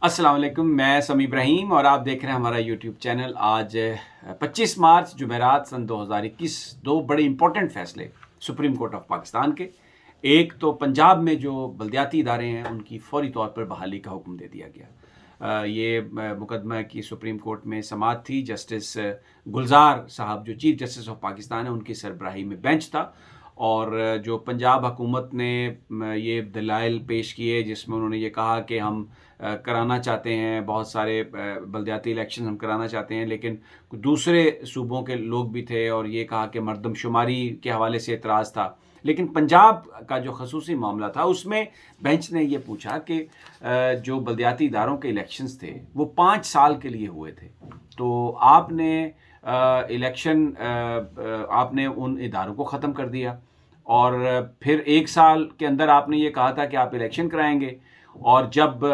السلام علیکم، میں سمی ابراہیم اور آپ دیکھ رہے ہیں ہمارا یوٹیوب چینل۔ آج 25 مارچ جمعرات سن 2021 دو بڑے امپورٹنٹ فیصلے سپریم کورٹ آف پاکستان کے۔ ایک تو پنجاب میں جو بلدیاتی ادارے ہیں ان کی فوری طور پر بحالی کا حکم دے دیا گیا۔ یہ مقدمہ کی سپریم کورٹ میں سماعت تھی۔ جسٹس گلزار صاحب جو چیف جسٹس آف پاکستان ہیں ان کی سربراہی میں بینچ تھا، اور جو پنجاب حکومت نے یہ دلائل پیش کیے جس میں انہوں نے یہ کہا کہ ہم کرانا چاہتے ہیں، بہت سارے بلدیاتی الیکشن ہم کرانا چاہتے ہیں، لیکن دوسرے صوبوں کے لوگ بھی تھے، اور یہ کہا کہ مردم شماری کے حوالے سے اعتراض تھا۔ لیکن پنجاب کا جو خصوصی معاملہ تھا اس میں بینچ نے یہ پوچھا کہ جو بلدیاتی اداروں کے الیکشنز تھے وہ 5 سال کے لیے ہوئے تھے، تو آپ نے الیکشن آپ نے ان اداروں کو ختم کر دیا، اور پھر 1 سال کے اندر آپ نے یہ کہا تھا کہ آپ الیکشن کرائیں گے، اور جب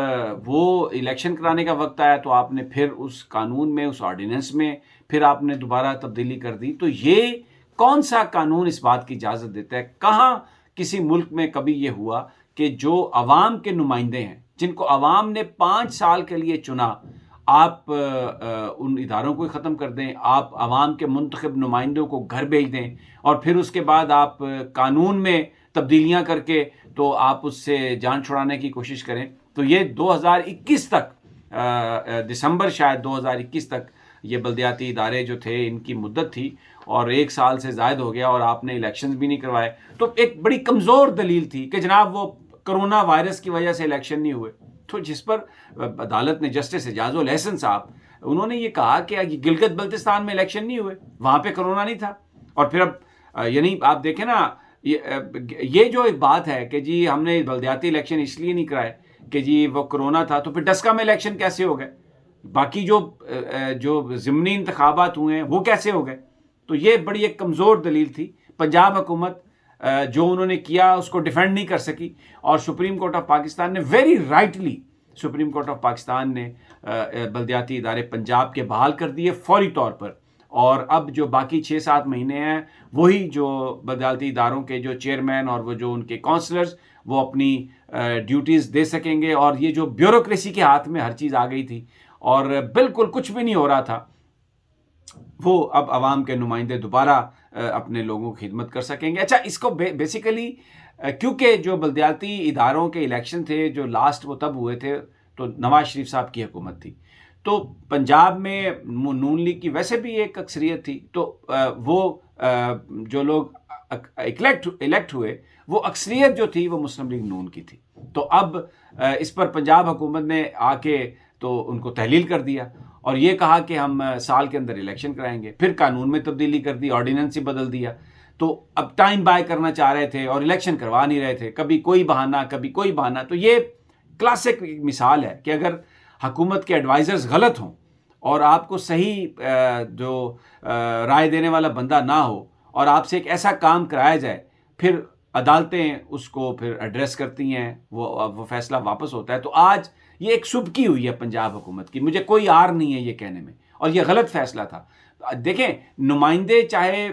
وہ الیکشن کرانے کا وقت آیا تو آپ نے پھر اس قانون میں، اس آرڈیننس میں پھر آپ نے دوبارہ تبدیلی کر دی۔ تو یہ کون سا قانون اس بات کی اجازت دیتا ہے؟ کہاں کسی ملک میں کبھی یہ ہوا کہ جو عوام کے نمائندے ہیں، جن کو عوام نے 5 سال کے لیے چنا، آپ ان اداروں کو ختم کر دیں، آپ عوام کے منتخب نمائندوں کو گھر بھیج دیں، اور پھر اس کے بعد آپ قانون میں تبدیلیاں کر کے تو آپ اس سے جان چھڑانے کی کوشش کریں؟ تو یہ 2021 تک، دسمبر شاید 2021 تک یہ بلدیاتی ادارے جو تھے ان کی مدت تھی، اور 1 سال سے زائد ہو گیا اور آپ نے الیکشنز بھی نہیں کروائے۔ تو ایک بڑی کمزور دلیل تھی کہ جناب وہ کرونا وائرس کی وجہ سے الیکشن نہیں ہوئے، تو جس پر عدالت نے جسٹس اعجاز الحسن صاحب انہوں نے یہ کہا کہ گلگت بلتستان میں الیکشن نہیں ہوئے، وہاں پہ کرونا نہیں تھا۔ اور پھر اب یعنی آپ دیکھیں نا، یہ جو ایک بات ہے کہ جی ہم نے بلدیاتی الیکشن اس لیے نہیں کرائے کہ جی وہ کرونا تھا، تو پھر ڈسکا میں الیکشن کیسے ہو گئے؟ باقی جو ضمنی انتخابات ہوئے ہیں وہ کیسے ہو گئے؟ تو یہ بڑی ایک کمزور دلیل تھی۔ پنجاب حکومت جو انہوں نے کیا اس کو ڈیفینڈ نہیں کر سکی، اور سپریم کورٹ آف پاکستان نے very rightly, supreme court of Pakistan نے بلدیاتی ادارے پنجاب کے بحال کر دیے فوری طور پر، اور اب جو باقی 6-7 مہینے ہیں وہی جو بلدیاتی اداروں کے جو چیئرمین اور وہ جو ان کے کونسلرز وہ اپنی ڈیوٹیز دے سکیں گے، اور یہ جو بیوروکریسی کے ہاتھ میں ہر چیز آ گئی تھی اور بالکل کچھ بھی نہیں ہو رہا تھا، وہ اب عوام کے نمائندے دوبارہ اپنے لوگوں کی خدمت کر سکیں گے۔ اچھا، اس کو بیسیکلی کیونکہ جو بلدیاتی اداروں کے الیکشن تھے جو لاسٹ وہ تب ہوئے تھے تو نواز شریف صاحب کی حکومت تھی، تو پنجاب میں نون لیگ کی ویسے بھی ایک اکثریت تھی، تو وہ جو لوگ الیکٹ ہوئے وہ اکثریت جو تھی وہ مسلم لیگ نون کی تھی۔ تو اب اس پر پنجاب حکومت نے آ کے تو ان کو تحلیل کر دیا اور یہ کہا کہ ہم سال کے اندر الیکشن کرائیں گے، پھر قانون میں تبدیلی کر دی، آرڈیننس ہی بدل دیا۔ تو اب ٹائم بائی کرنا چاہ رہے تھے اور الیکشن کروا نہیں رہے تھے، کبھی کوئی بہانہ کبھی کوئی بہانہ۔ تو یہ کلاسک مثال ہے کہ اگر حکومت کے ایڈوائزرز غلط ہوں اور آپ کو صحیح جو رائے دینے والا بندہ نہ ہو اور آپ سے ایک ایسا کام کرایا جائے، پھر عدالتیں اس کو پھر ایڈریس کرتی ہیں، وہ فیصلہ واپس ہوتا ہے۔ تو آج یہ ایک سبکی ہوئی ہے پنجاب حکومت کی، مجھے کوئی آر نہیں ہے یہ کہنے میں، اور یہ غلط فیصلہ تھا۔ دیکھیں، نمائندے چاہے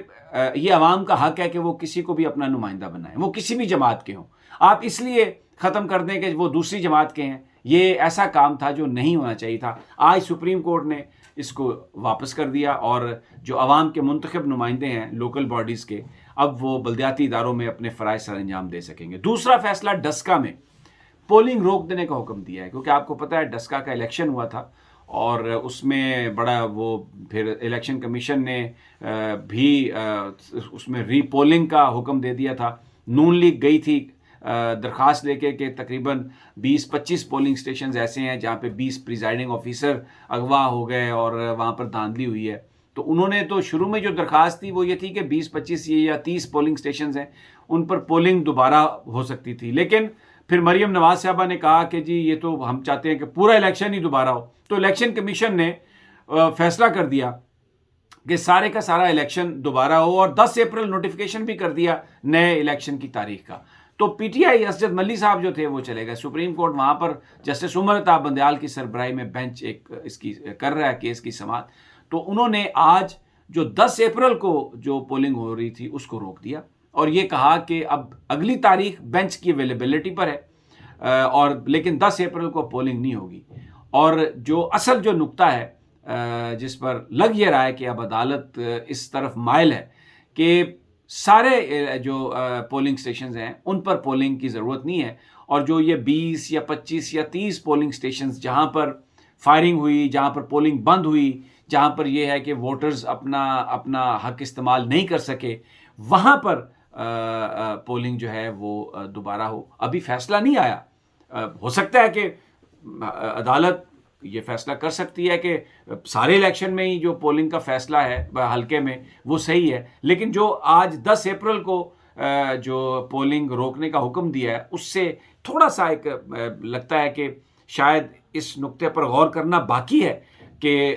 یہ عوام کا حق ہے کہ وہ کسی کو بھی اپنا نمائندہ بنائیں، وہ کسی بھی جماعت کے ہوں، آپ اس لیے ختم کر دیں کہ وہ دوسری جماعت کے ہیں، یہ ایسا کام تھا جو نہیں ہونا چاہیے تھا۔ آج سپریم کورٹ نے اس کو واپس کر دیا، اور جو عوام کے منتخب نمائندے ہیں لوکل باڈیز کے، اب وہ بلدیاتی اداروں میں اپنے فرائض سر انجام دے سکیں گے۔ دوسرا فیصلہ ڈسکا میں پولنگ روک دینے کا حکم دیا ہے، کیونکہ آپ کو پتہ ہے ڈسکا کا الیکشن ہوا تھا، اور اس میں بڑا وہ پھر الیکشن کمیشن نے بھی اس میں ری پولنگ کا حکم دے دیا تھا۔ نون لیگ گئی تھی درخواست لے کے کہ تقریباً 20-25 پولنگ سٹیشنز ایسے ہیں جہاں پہ 20 پریزائڈنگ آفیسر اغوا ہو گئے اور وہاں پر دھاندلی ہوئی ہے۔ تو انہوں نے تو شروع میں جو درخواست تھی وہ یہ تھی کہ 20-25 یا 30 پولنگ سٹیشنز ہیں ان پر پولنگ دوبارہ ہو سکتی تھی، لیکن پھر مریم نواز صاحبہ نے کہا کہ جی یہ تو ہم چاہتے ہیں کہ پورا الیکشن ہی دوبارہ ہو۔ تو الیکشن کمیشن نے فیصلہ کر دیا کہ سارے کا سارا الیکشن دوبارہ ہو، اور 10 اپریل نوٹیفیکیشن بھی کر دیا نئے الیکشن کی تاریخ کا۔ تو پی ٹی آئی اسجد ملی صاحب جو تھے وہ چلے گئے سپریم کورٹ، وہاں پر جسٹس عمر عطا بندیال کی سربراہی میں بینچ ایک اس کی کر رہا ہے کیس کی سماعت۔ تو انہوں نے آج جو 10 اپریل کو جو پولنگ ہو رہی تھی اس کو روک دیا، اور یہ کہا کہ اب اگلی تاریخ بینچ کی اویلیبلٹی پر ہے، اور لیکن 10 اپریل کو پولنگ نہیں ہوگی۔ اور جو اصل جو نقطہ ہے جس پر لگ یہ رہا ہے کہ اب عدالت اس طرف مائل ہے کہ سارے جو پولنگ سٹیشنز ہیں ان پر پولنگ کی ضرورت نہیں ہے، اور جو یہ 20 یا 25 یا 30 پولنگ سٹیشنز جہاں پر فائرنگ ہوئی، جہاں پر پولنگ بند ہوئی، جہاں پر یہ ہے کہ ووٹرز اپنا حق استعمال نہیں کر سکے، وہاں پر پولنگ جو ہے وہ دوبارہ ہو۔ ابھی فیصلہ نہیں آیا، ہو سکتا ہے کہ عدالت یہ فیصلہ کر سکتی ہے کہ سارے الیکشن میں ہی جو پولنگ کا فیصلہ ہے حلقے میں وہ صحیح ہے، لیکن جو آج 10 اپریل کو جو پولنگ روکنے کا حکم دیا ہے اس سے تھوڑا سا ایک لگتا ہے کہ شاید اس نقطے پر غور کرنا باقی ہے کہ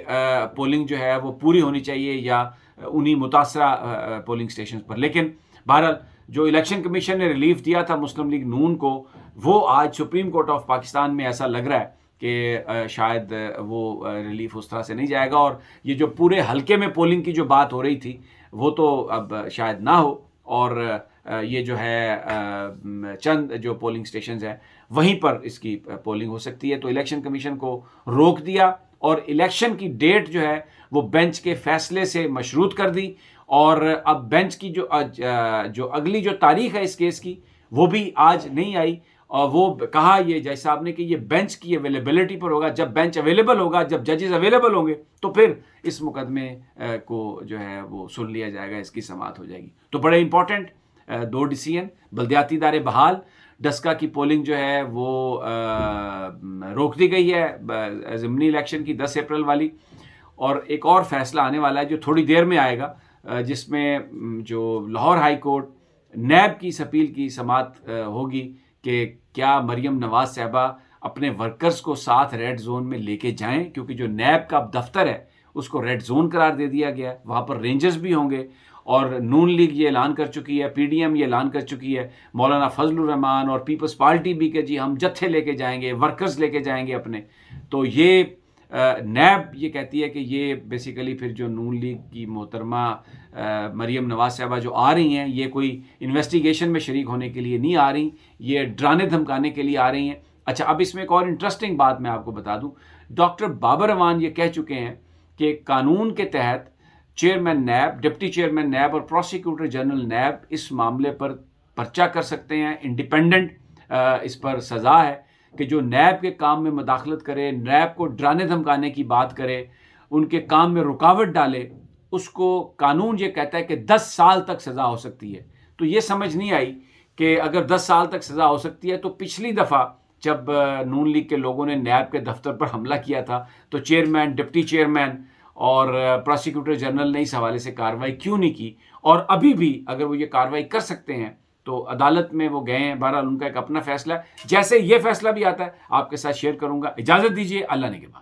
پولنگ جو ہے وہ پوری ہونی چاہیے یا انہی متاثرہ پولنگ سٹیشنز پر۔ لیکن بہرحال جو الیکشن کمیشن نے ریلیف دیا تھا مسلم لیگ نون کو، وہ آج سپریم کورٹ آف پاکستان میں ایسا لگ رہا ہے کہ شاید وہ ریلیف اس طرح سے نہیں جائے گا، اور یہ جو پورے حلقے میں پولنگ کی جو بات ہو رہی تھی وہ تو اب شاید نہ ہو، اور یہ جو ہے چند جو پولنگ سٹیشنز ہیں وہیں پر اس کی پولنگ ہو سکتی ہے۔ تو الیکشن کمیشن کو روک دیا، اور الیکشن کی ڈیٹ جو ہے وہ بینچ کے فیصلے سے مشروط کر دی، اور اب بینچ کی جو اگلی جو تاریخ ہے اس کیس کی وہ بھی آج نہیں آئی، اور وہ کہا یہ جج صاحب نے کہ یہ بینچ کی اویلیبلٹی پر ہوگا، جب بینچ اویلیبل ہوگا، جب ججز اویلیبل ہوں گے تو پھر اس مقدمے کو جو ہے وہ سن لیا جائے گا، اس کی سماعت ہو جائے گی۔ تو بڑے امپورٹنٹ 2 ڈیسیژن، بلدیاتی ادارے بحال، ڈسکا کی پولنگ جو ہے وہ روک دی گئی ہے ضمنی الیکشن کی 10 اپریل والی، اور ایک اور فیصلہ آنے والا ہے جو تھوڑی دیر میں آئے گا، جس میں جو لاہور ہائی کورٹ نیب کی اس اپیل کی سماعت ہوگی کہ کیا مریم نواز صاحبہ اپنے ورکرز کو ساتھ ریڈ زون میں لے کے جائیں، کیونکہ جو نیب کا دفتر ہے اس کو ریڈ زون قرار دے دیا گیا ہے، وہاں پر رینجرز بھی ہوں گے، اور نون لیگ یہ اعلان کر چکی ہے، پی ڈی ایم یہ اعلان کر چکی ہے، مولانا فضل الرحمان اور پیپلز پارٹی بھی کہ جی ہم جتھے لے کے جائیں گے، ورکرز لے کے جائیں گے اپنے۔ تو یہ نیب یہ کہتی ہے کہ یہ بیسیکلی پھر جو نون لیگ کی محترمہ مریم نواز صاحبہ جو آ رہی ہیں، یہ کوئی انویسٹیگیشن میں شریک ہونے کے لیے نہیں آ رہی، یہ ڈرانے دھمکانے کے لیے آ رہی ہیں۔ اچھا، اب اس میں ایک اور انٹرسٹنگ بات میں آپ کو بتا دوں، ڈاکٹر بابر اعوان یہ کہہ چکے ہیں کہ قانون کے تحت chairman NAB, deputy chairman NAB اور پروسیکیوٹر جنرل نیب اس معاملے پر پرچہ کر سکتے ہیں، انڈیپینڈنٹ اس پر سزا ہے کہ جو نیب کے کام میں مداخلت کرے، نیب کو ڈرانے دھمکانے کی بات کرے، ان کے کام میں رکاوٹ ڈالے، اس کو قانون یہ کہتا ہے کہ 10 سال تک سزا ہو سکتی ہے۔ تو یہ سمجھ نہیں آئی کہ اگر 10 سال تک سزا ہو سکتی ہے تو پچھلی دفعہ جب نون لیگ کے لوگوں نے نیب کے دفتر پر حملہ کیا تھا تو چیئرمین، ڈپٹی چیئرمین اور پروسیکیوٹر جنرل نے اس حوالے سے کارروائی کیوں نہیں کی، اور ابھی بھی اگر وہ یہ کارروائی کر سکتے ہیں تو عدالت میں وہ گئے ہیں۔ بہرحال ان کا ایک اپنا فیصلہ ہے، جیسے یہ فیصلہ بھی آتا ہے آپ کے ساتھ شیئر کروں گا۔ اجازت دیجیے، اللہ نے کے بعد۔